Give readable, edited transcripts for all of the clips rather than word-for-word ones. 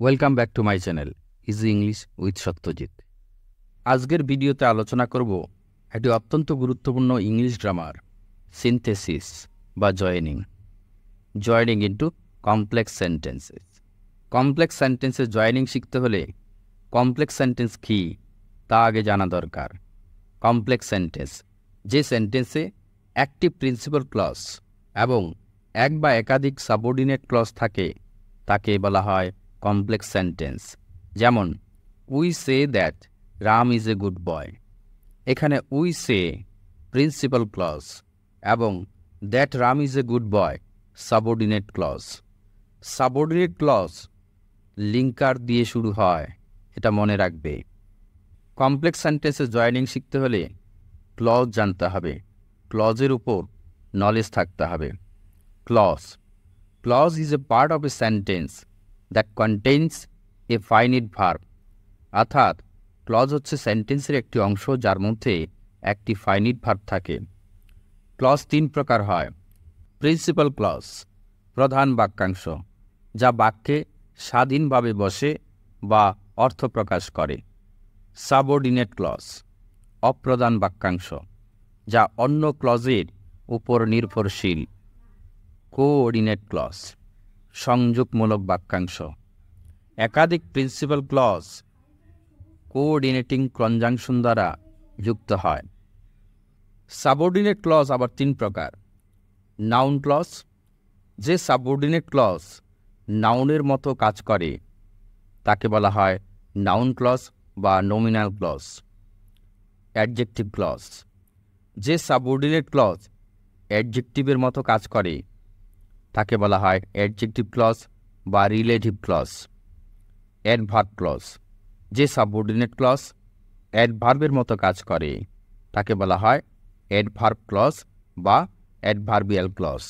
Welcome back to my channel easy English with Satyajit. আজকের ভিডিওতে আলোচনা করব একটি অত্যন্ত গুরুত্বপূর্ণ ইংলিশ গ্রামার, সিনথেসিস বা joining into complex sentences. Complex সেন্টেন্সে জয়েনিং শিখতে হলে কমপ্লেক্স সেন্টেন্স কী তা আগে জানা দরকার। কমপ্লেক্স সেন্টেন্স যে সেন্টেন্সে একটি প্রিন্সিপাল ক্লজ এবং এক বা একাধিক সাবঅর্ডিনেট ক্লজ থাকে তাকে বলা হয় কমপ্লেক্স সেন্টেন্স। যেমন we say that Ram is a good boy. এখানে উই সে প্রিন্সিপাল ক্লজ এবং that Ram is a good boy subordinate clause. Subordinate clause linker দিয়ে শুরু হয়, এটা মনে রাখবে। কমপ্লেক্স সেন্টেন্সে জয়েনিং শিখতে হলে ক্লজ জানতে হবে, ক্লজের উপর নলেজ থাকতে হবে। Clause is a part of a sentence that contains a finite verb. অর্থাৎ ক্লজ হচ্ছে সেন্টেন্সের একটি অংশ যার মধ্যে একটি ফাইনিট ভার্ব থাকে। ক্লজ তিন প্রকার হয়। প্রিন্সিপাল ক্লজ প্রধান বাক্যাংশ, যা বাক্যে স্বাধীনভাবে বসে বা অর্থ প্রকাশ করে। সাবঅর্ডিনেট ক্লজ অপ্রধান বাক্যাংশ, যা অন্য ক্লজের উপর নির্ভরশীল। কোঅর্ডিনেট ক্লজ সংযোগমূলক বাক্যাংশ। একাধিক প্রিন্সিপাল ক্লজ কোঅর্ডিনেটিং কনজাংশন দ্বারা যুক্ত হয়। সাবঅর্ডিনেট ক্লজ আবার তিন প্রকার। নাউন ক্লজ, যে সাবঅর্ডিনেট ক্লজ নাউনের মতো কাজ করে তাকে বলা হয় নাউন ক্লজ বা নমিনাল ক্লজ। অ্যাডজেক্টিভ ক্লজ, যে সাবঅর্ডিনেট ক্লজ অ্যাডজেক্টিভের মতো কাজ করে তাকে বলা হয় অ্যাডজেক্টিভ ক্লজ বা রিলেটিভ ক্লজ। অ্যাডভার্ব ক্লজ, যে সাবঅর্ডিনেট ক্লজ অ্যাডভার্বের মতো কাজ করে তাকে বলা হয় অ্যাডভার্ব ক্লজ বা অ্যাডভার্বিয়াল ক্লজ।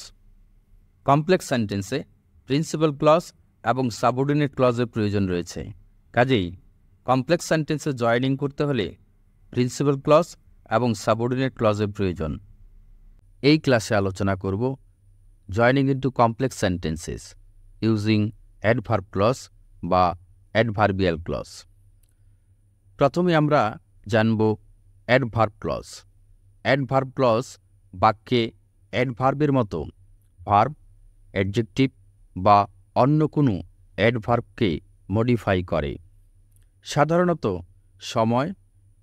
কমপ্লেক্স সেন্টেন্সে প্রিন্সিপাল ক্লজ এবং সাবঅর্ডিনেট ক্লজের প্রয়োজন রয়েছে। কাজেই কমপ্লেক্স সেন্টেন্সে জয়েনিং করতে হলে প্রিন্সিপাল ক্লজ এবং সাবঅর্ডিনেট ক্লজের প্রয়োজন। এই ক্লাসে আলোচনা করব joining into complex sentences using adverb clause বা অ্যাডভার্বিয়াল ক্লজ। প্রথমে আমরা জানব অ্যাডভার্ব ক্লজ। অ্যাডভার্ব ক্লজ বাক্যে অ্যাডভার্বের মতো ভার্ব, অ্যাডজেক্টিভ বা অন্য কোনো অ্যাডভার্বকে মডিফাই করে। সাধারণত সময়,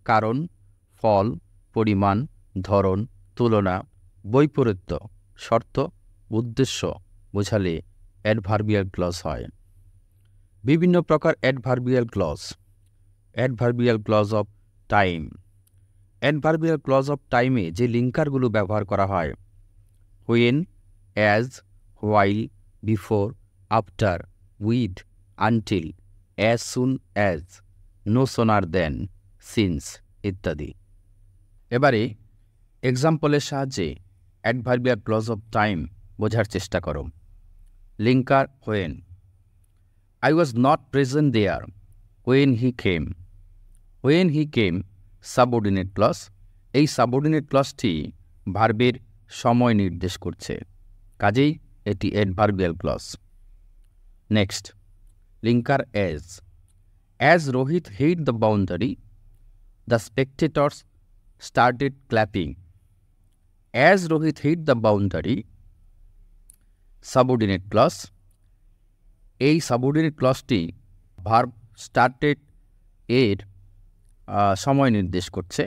কারণ, ফল, পরিমাণ, ধরন, তুলনা, বৈপরীত্য, শর্ত, উদ্দেশ্য বোঝালে অ্যাডভার্বিয়াল ক্লজ হয়। বিভিন্ন প্রকার adverbial clause. Adverbial clause of time. Adverbial clause of টাইমে যে লিঙ্কারগুলো ব্যবহার করা হয় when, as, while, before, after, with, until, as soon as, no sooner than, since ইত্যাদি। এবারে এক্সাম্পলের সাহায্যে অ্যাডভার্বিয়াল ক্লজ অফ টাইম বোঝার চেষ্টা করো। Linker when, I was not present there when he came. When he came subordinate clause. এই subordinate ক্লজটি ভার্বের সময় নির্দেশ করছে, কাজেই এটি adverbial clause. Next, linker as. As Rohit hit the boundary, the spectators started clapping. As Rohit hit the boundary subordinate clause. এই subordinate ক্লজটি ভার্ব স্টার্টেড এর সময় নির্দেশ করছে,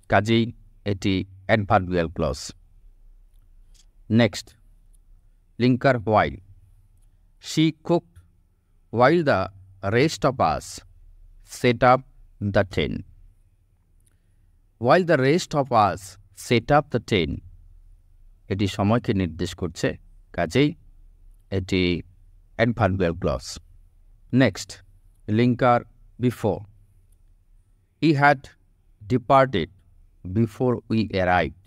কাজেই এটি adverbial clause. Next, linker while. She cooked while the rest of us set up the tent. While the rest of us set up the tent, এটি সময়কে নির্দেশ করছে, কাজেই এটি adverbial clause. Next, linker before. He had departed before we arrived.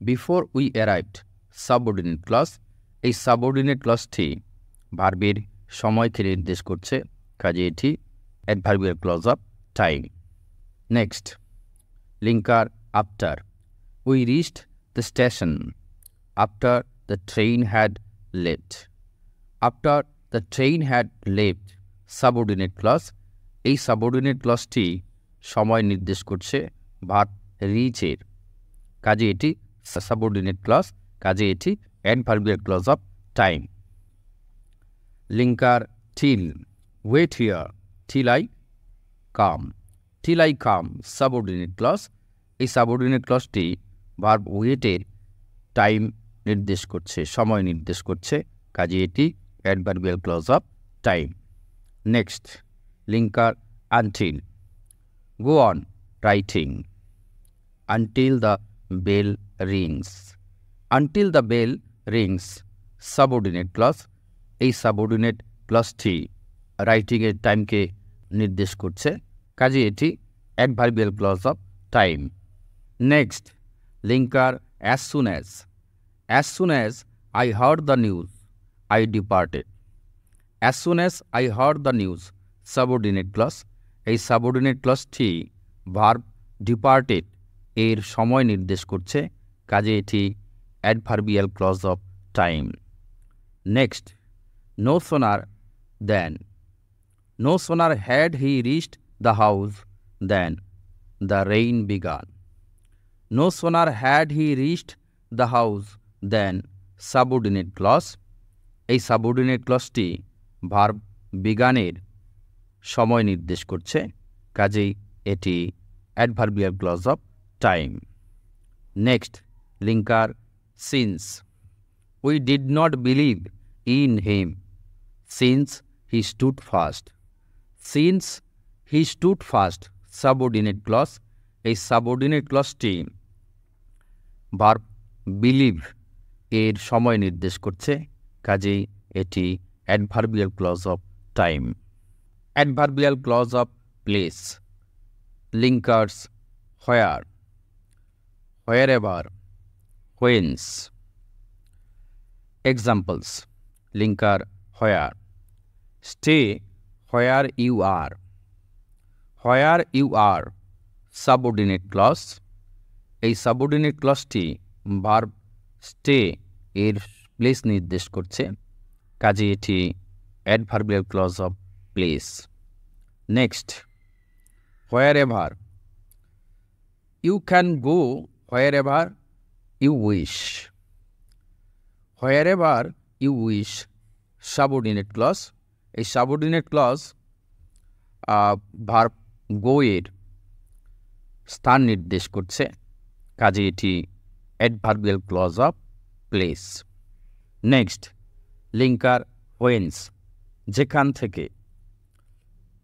Before we arrived subordinate clause. এই subordinate ক্লজটি ভার্বের সময়কে নির্দেশ করছে, কাজে এটি adverbial clause of time. Next, linker after. We reached the station after the train had left. After the train had left subordinate clause. এই subordinate ক্লজটি সময় নির্দেশ করছে ভার্ব রিচের, কাজে এটি সাবঅর্ডিনেট ক্লজ, কাজে এটি adverbial clause of time. Linker till, wait here till I come, till I come subordinate clause. এই সাবঅর্ডিনেট ক্লজটি ভার্ব ওয়েটের টাইম নির্দেশ করছে, সময় নির্দেশ করছে, কাজে এটি adverbial clause of time. Next linker until, go on writing until the bell rings, until the bell rings subordinate clause. এই সাবঅর্ডিনেট ক্লজটি রাইটিংয়ের টাইমকে নির্দেশ করছে, কাজে এটি adverbial clause of time. Next linker as soon as, as soon as I heard the news I departed, as soon as I heard the news subordinate clause. এই subordinate ক্লজটি ভার্ব ডিপার্টেড এর সময় নির্দেশ করছে, কাজে এটি adverbial clause of time. Next no sooner than, no sooner had he reached the house than the rain began, no sooner had he reached the house than subordinate clause. এই subordinate ক্লজটি verb বিগানের সময় নির্দেশ করছে, কাজেই এটি adverbial clause of time. Next linker since, we did not believe in him since he stood fast, since he stood fast subordinate clause. এই subordinate ক্লজটি ভার্ব বিলিভ এর সময় নির্দেশ করছে, কাজেই এটি adverbial clause of time. Adverbial clause of place linkers where, wherever, whence। Examples linker where, stay where you are, where you are subordinate clause. এই subordinate ক্লজটি ভার্ব স্টে এর প্লেস নির্দেশ করছে, কাজে এটি adverbial clause of place. Next wherever, you can go wherever you wish, wherever you wish subordinate clause. এই subordinate clause verb go এর স্থান নির্দেশ করছে, কাজে এটি adverbial clause of place. Next linker whence, যেখান থেকে।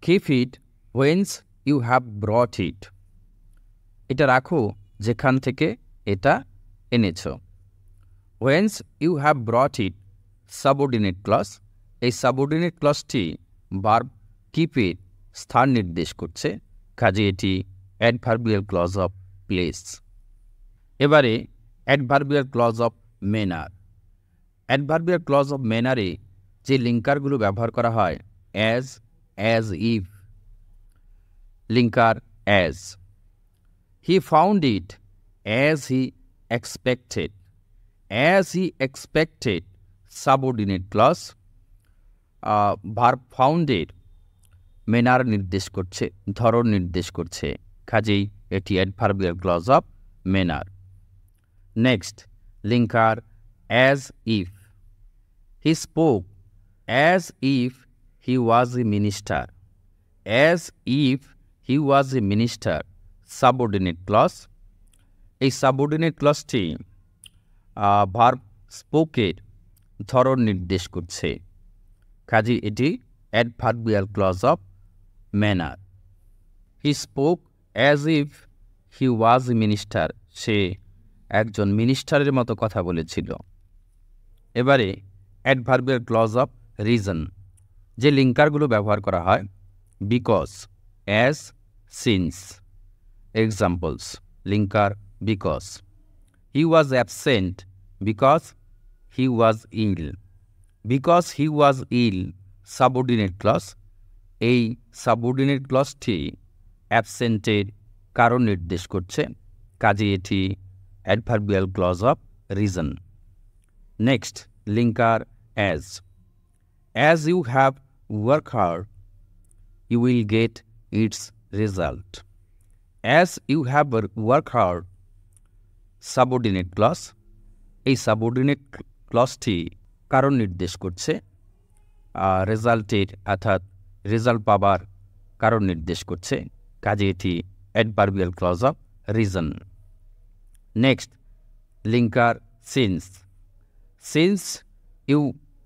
keep it whence you have brought it, এটা রাখো যেখান থেকে এটা এনেছ। whence you have brought it subordinate clause. এই সাবঅর্ডিনেট ক্লজটি ভার্ব কিপ এর স্থান নির্দেশ করছে, কাজে এটি অ্যাডভার্বিয়াল ক্লজ অফ প্লেস। এবারে adverbial clause of manner. Adverbial clause of ম্যানারে যে লিঙ্কারগুলো ব্যবহার করা হয় as if, linker as, he found it as he expected, as he expected subordinate clause. Verb ফাউন্ডের ম্যানার নির্দেশ করছে, ধরন নির্দেশ করছে, কাজেই এটি adverbial clause of manner. Next linker as if, he spoke as if he was a minister, as if he was a minister subordinate clause. এই subordinate ক্লজটি ভার্ব স্পোকের ধরন নির্দেশ করছে, কাজে এটি adverbial clause of manner. He spoke as if he was a minister, সে একজন মিনিস্টারের মতো কথা বলেছিল। এবারে অ্যাডভার্বিয়াল ক্লজ অফ রিজন, যে লিঙ্কারগুলো ব্যবহার করা হয় because, as, since. Examples linker because, he was absent because he was ill, because he was ill subordinate clause. এই সাবঅর্ডিনেট ক্লজটি অ্যাবসেন্টের কারণ নির্দেশ করছে, কাজে এটি adverbial clause of reason. Next linker as, as you have work hard you will get its result. As you have worked hard, subordinate clause, এই subordinate ক্লজটি কারণ নির্দেশ করছে, রেজাল্টের অর্থাৎ রেজাল্ট পাবার কারণ নির্দেশ করছে, কাজে এটি adverbial clause of reason. Next, linker since. Since you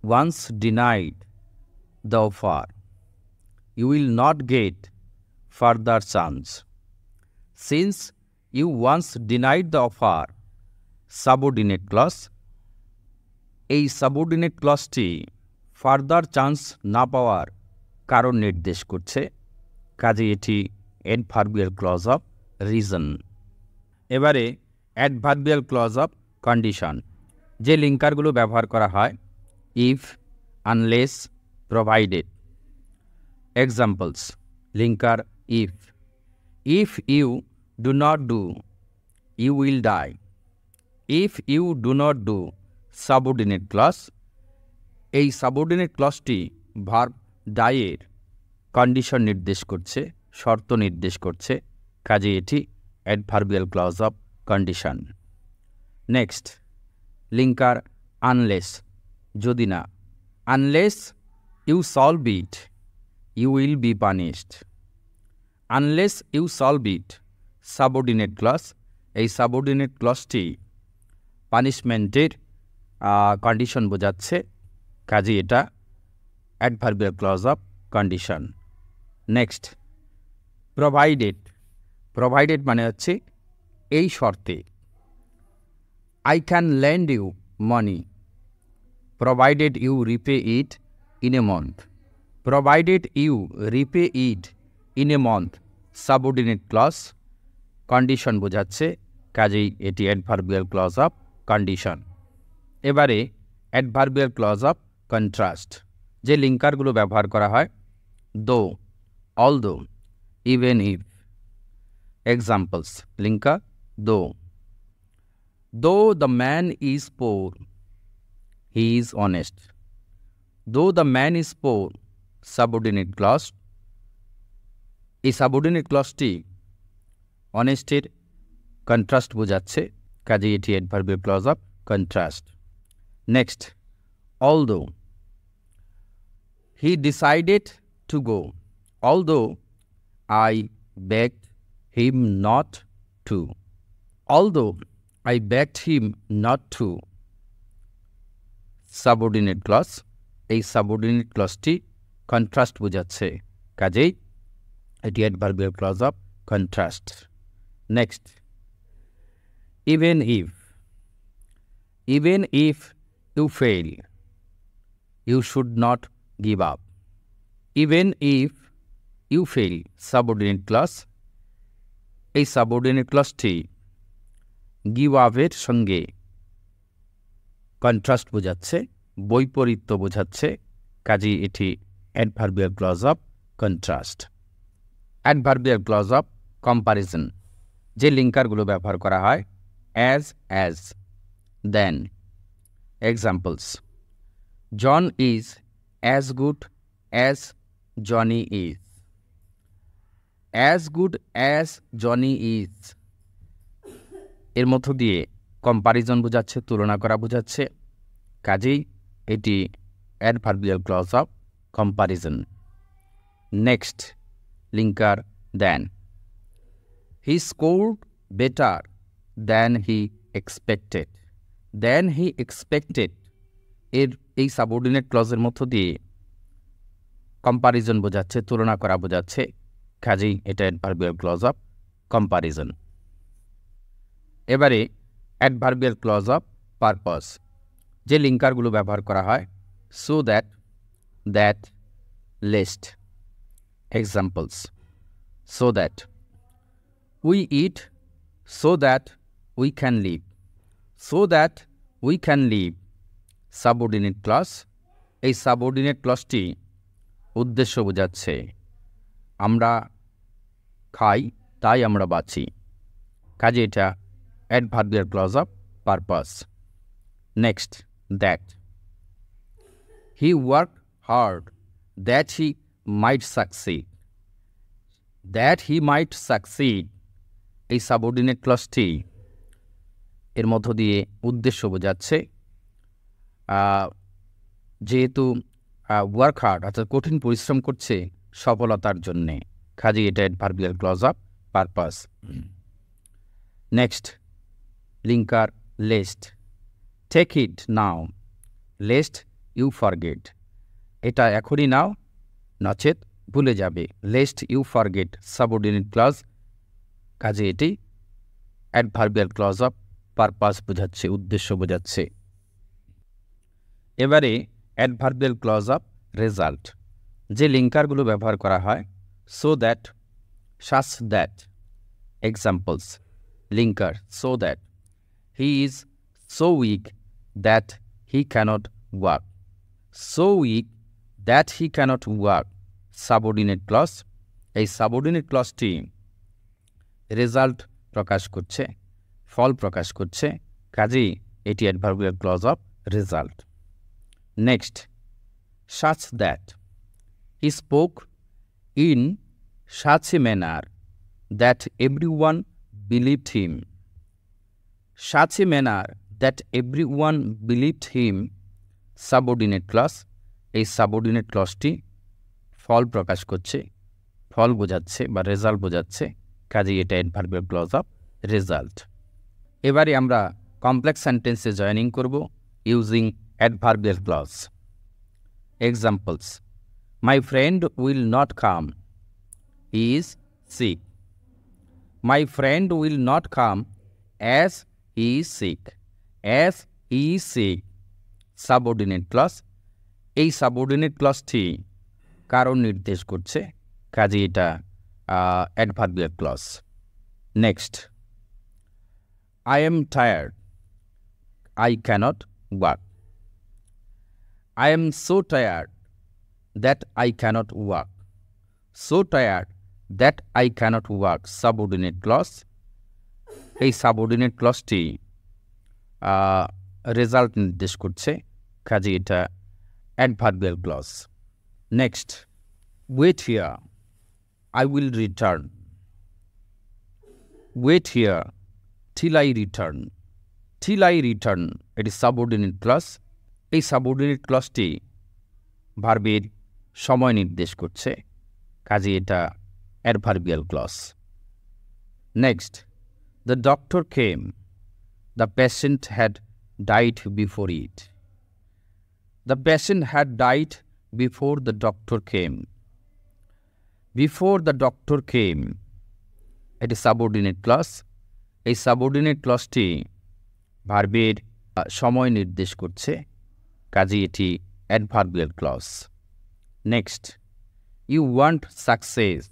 once denied the offer, you will not get further chance. Since you once denied the offer, subordinate clause, এই সাবঅর্ডিনেট ক্লজটি ফার্দার চান্স না পাওয়ার কারণ নির্দেশ করছে, কাজে এটি অ্যাডভার্বিয়াল ক্লজ অফ রিজন। এবারে adverbial clause of condition. যে লিঙ্কারগুলো ব্যবহার করা হয়, if, unless, provided. Examples, linker if. If you do not do, you will die. If you do not do, subordinate clause, এই সাবঅর্ডিনেট ক্লজটি ভার্ব ডাইয়ের কন্ডিশন নির্দেশ করছে, শর্ত নির্দেশ করছে, কাজে এটি adverbial clause of condition. Next, linker unless, যদি না। Unless you solve it, you will be punished. Unless you solve it, subordinate clause, এই সাবঅর্ডিনেট ক্লজটি পানিশমেন্টের কন্ডিশন বোঝাচ্ছে, কাজে এটা adverbial clause of condition. Next, provided. Provided মানে হচ্ছে এই শর্তে, I can lend you money provided you repay it in a month. Provided you repay it in a month, subordinate clause, condition বোঝাচ্ছে, কাজেই এটি অ্যাডভার্বিয়াল ক্লজ অফ কন্ডিশন। এবারে adverbial clause of contrast. যে লিঙ্কারগুলো ব্যবহার করা হয়, though, although, even if. Examples, linker though. Though the man is poor, he is honest. Though the man is poor, subordinate clause. এই সাবঅর্ডিনেট ক্লজটি অনেস্টের contrast বোঝাচ্ছে, কাজে এটি adverbial clause of contrast. Next, although. He decided to go, although I begged him not to. Although I begged him not to, subordinate clause. এই subordinate ক্লজটি contrast বোঝাচ্ছে, কাজেই এটি adverbial clause of contrast. Next, even if. Even if you fail, you should not give up. Even if you fail, subordinate clause. এই subordinate ক্লজটি give আপের সঙ্গে contrast বোঝাচ্ছে, বৈপরীত্য বোঝাচ্ছে, কাজেই এটি adverbial clause of contrast. Adverbial clause of comparison. যে লিঙ্কারগুলো ব্যবহার করা হয়, as, than. Examples, John is as good as Johnny is. As good as Johnny is, এর মধ্য দিয়ে কম্পারিজন বোঝাচ্ছে, তুলনা করা বোঝাচ্ছে, কাজেই এটি adverbial clause of comparison. Next, linker than. He scored better than he expected. Than he expected, এর এই সাবঅর্ডিনেট ক্লজের মধ্য দিয়ে কম্পারিজন বোঝাচ্ছে, তুলনা করা বোঝাচ্ছে, কাজেই এটা অ্যাডভার্বিয়াল ক্লজ অফ কম্পারিজন। এবারে অ্যাডভার্বিয়াল ক্লজ অফ পারপাস। যে লিঙ্কারগুলো ব্যবহার করা হয়, so that, that, lest. Examples, so that. We eat so that we can live. So that we can live, subordinate clause. এই সাবঅর্ডিনেট ক্লজটি উদ্দেশ্য বোঝাচ্ছে, আমরা খাই তাই আমরা বাঁচি, কাজে এটা adverbial clause of purpose. Next, that. He worked hard that he might succeed. That he might succeed, এই সাবঅর্ডিনেট ক্লজটি এর মধ্য দিয়ে উদ্দেশ্য বোঝাচ্ছে। যেহেতু ওয়ার্ক হার্ড অর্থাৎ কঠিন পরিশ্রম করছে সফলতার জন্যে, কাজে এটা adverbial clause of purpose. Next linker lest, take it now lest you forget, এটা এখনই নাও নচেত ভুলে যাবে। Lest you forget subordinate clause, কাজে এটি অ্যাডভার্বিয়াল ক্লজ অফ পারপাস বোঝাচ্ছে, উদ্দেশ্য বোঝাচ্ছে। এবারে অ্যাডভার্বিয়াল ক্লজ অফ রেজাল্ট, যে লিঙ্কারগুলো ব্যবহার করা হয়। So that, such that. Examples, linker so that, he is so weak that he cannot walk, so weak that he cannot walk subordinate clause. এই সাবঅর্ডিনেট ক্লজটি রেজাল্ট প্রকাশ করছে, ফল প্রকাশ করছে, কাজেই এটি adverbial clause of result. Next such that, he spoke in such a manner that everyone believed him, such a manner that everyone believed him subordinate clause. এই সাবঅর্ডিনেট ক্লজটি ফল প্রকাশ করছে, ফল বোঝাচ্ছে বা রেজাল্ট বোঝাচ্ছে, কাজেই এটা অ্যাডভার্বিয়াল ক্লজ অফ রেজাল্ট। এবারে আমরা কমপ্লেক্স সেন্টেন্সে জয়েনিং করব using adverbial clause. Examples, my friend will not come, he is sick, my friend will not come as he is sick, as he is sick subordinate clause. এই subordinate ক্লজটি কারণ নির্দেশ করছে, কাজে এটা adverbial clause. Next, I am tired, I cannot work, I am so tired that I cannot work, so tired that I cannot work subordinate clause। এই subordinate ক্লজটি result নির্দেশ করছে, কাজে এটা adverbial clause. Next, wait here, I will return, wait here till I return, till I return এটি subordinate clause. এই subordinate ক্লজটি ভার্বের সময় নির্দেশ করছে, কাজে এটা adverbial clause. Next, the doctor came, the patient had died before it, the patient had died before the doctor came, before the doctor came এটি সাবঅর্ডিনেট ক্লজ। এই সাবঅর্ডিনেট ক্লজটি ভার্বের সময় নির্দেশ করছে, কাজে এটি adverbial clause. Next, you want success,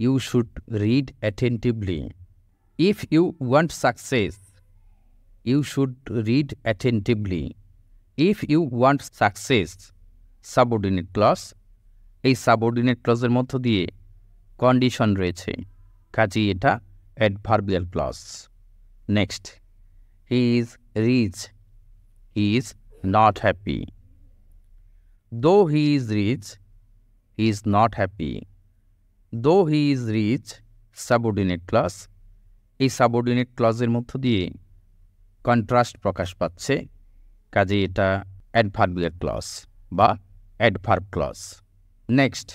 you should read attentively, if you want success you should read attentively, if you want success subordinate clause. এই সাবঅর্ডিনেট ক্লজের মধ্য দিয়ে কন্ডিশন রয়েছে, কাজেই এটা adverbial clause. Next, he is rich, he is not happy, though he is rich he is not happy, though he is rich subordinate clause. এই subordinate ক্লজের মধ্য দিয়ে কন্ট্রাস্ট প্রকাশ পাচ্ছে, কাজেই এটা অ্যাডভার্বিয়াল ক্লজ বা adverb clause. Next,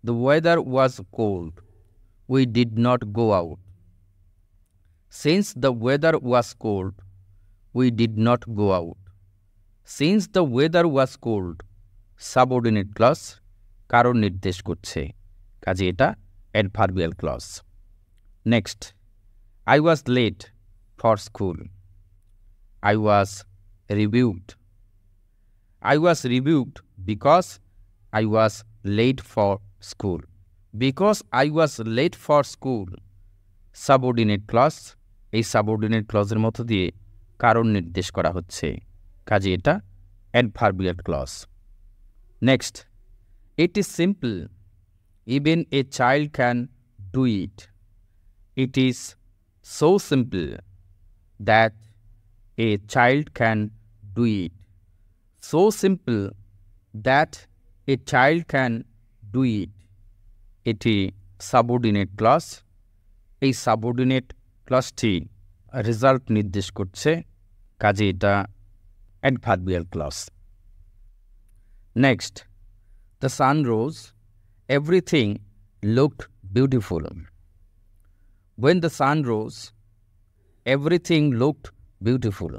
the weather was cold, we did not go out, since the weather was cold we did not go out, since the weather was cold subordinate clause, কারণ নির্দেশ করছে, কাজে এটা adverbial clause. Next, I was late for school, I was rebuked, I was rebuked because I was late for school, because I was late for school subordinate clause. এই subordinate ক্লজের মধ্য দিয়ে কারণ নির্দেশ করা হচ্ছে, কাজে এটা adverbial clause. Next, it is simple, even a child can do it, it is so simple that a child can do it, so simple that a child can do it এটি সাবঅর্ডিনেট ক্লজ। এই subordinate ক্লজটি result নির্দেশ করছে, কাজে এটা adverbial clause. Next, the sun rose, everything looked beautiful. When the sun rose, everything looked beautiful.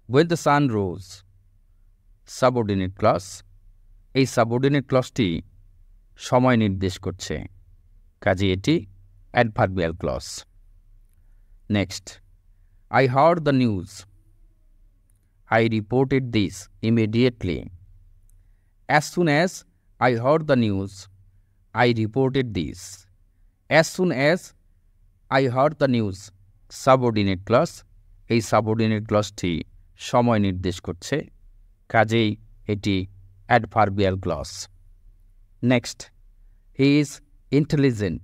When the sun rose, subordinate clause. এই subordinate ক্লজটি সময় নির্দেশ করছে, কাজে এটি adverbial clause. Next, I heard the news. I reported this immediately. As soon as I heard the news, I reported this. As soon as I heard the news, subordinate clause. এই subordinate ক্লজটি সময় নির্দেশ করছে, কাজেই এটি adverbial clause. Next, he is intelligent,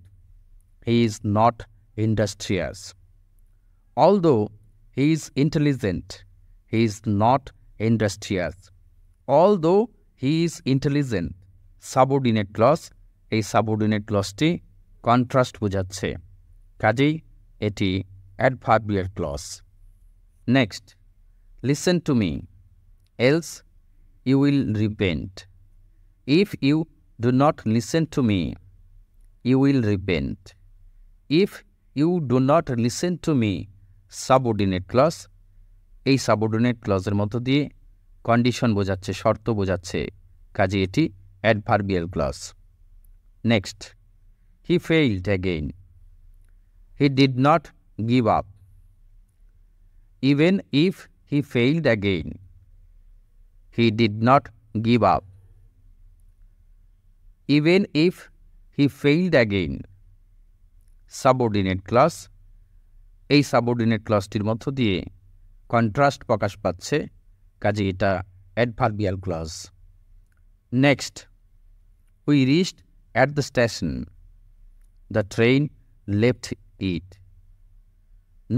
he is not industrious. Although he is intelligent, he is not industrious. Although he is intelligent, subordinate clause. এই subordinate ক্লজটি contrast বোঝাচ্ছে, কাজেই এটি adverbial clause. Next, listen to me, else you will repent. If you do not listen to me, you will repent. If you do not listen to me, subordinate clause. এই subordinate ক্লজের মধ্য দিয়ে condition বোঝাচ্ছে, শর্ত বোঝাচ্ছে, কাজে এটি adverbial clause. Next, he failed again, he did not give up. Even if he failed again, he did not give up. Even if he failed again, subordinate clause. এই সাবঅর্ডিনেট ক্লজটির মধ্য দিয়ে কন্ট্রাস্ট প্রকাশ পাচ্ছে, কাজে এটা adverbial clause. Next, we reached at the station, the train left it.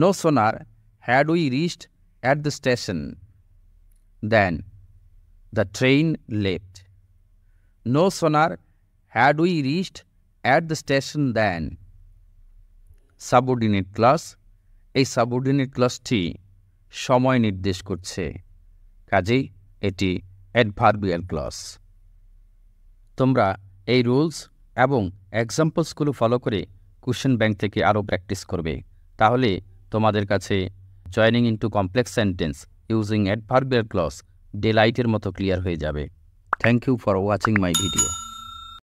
No sooner had we reached at the station then the train left. No sooner had we reached at the station then, subordinate clause. এই subordinate ক্লজটি সময় নির্দেশ করছে, কাজেই এটি adverbial clause. তোমরা এই rules এবং এক্সাম্পলসগুলো ফলো করে কোশ্চেন ব্যাংক থেকে আরও প্র্যাকটিস করবে, তাহলে তোমাদের কাছে joining into complex sentence using adverbial clause ডেলাইটের মতো ক্লিয়ার হয়ে যাবে। Thank you for watching my video.